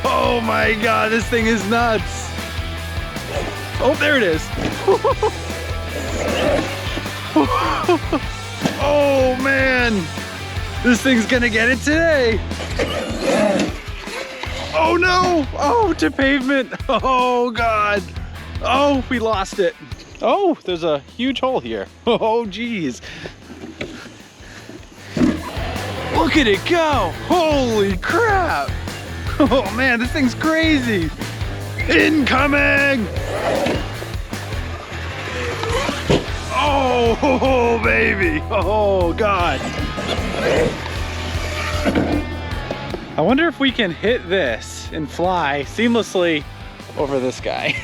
Oh my God, this thing is nuts. Oh, there it is. Oh man, this thing's gonna get it today. Oh no, oh, to pavement. Oh God. Oh, we lost it. Oh, there's a huge hole here. Oh geez. Look at it go. Holy crap. Oh man, this thing's crazy. Incoming. Oh, baby. Oh God. I wonder if we can hit this and fly seamlessly over this guy.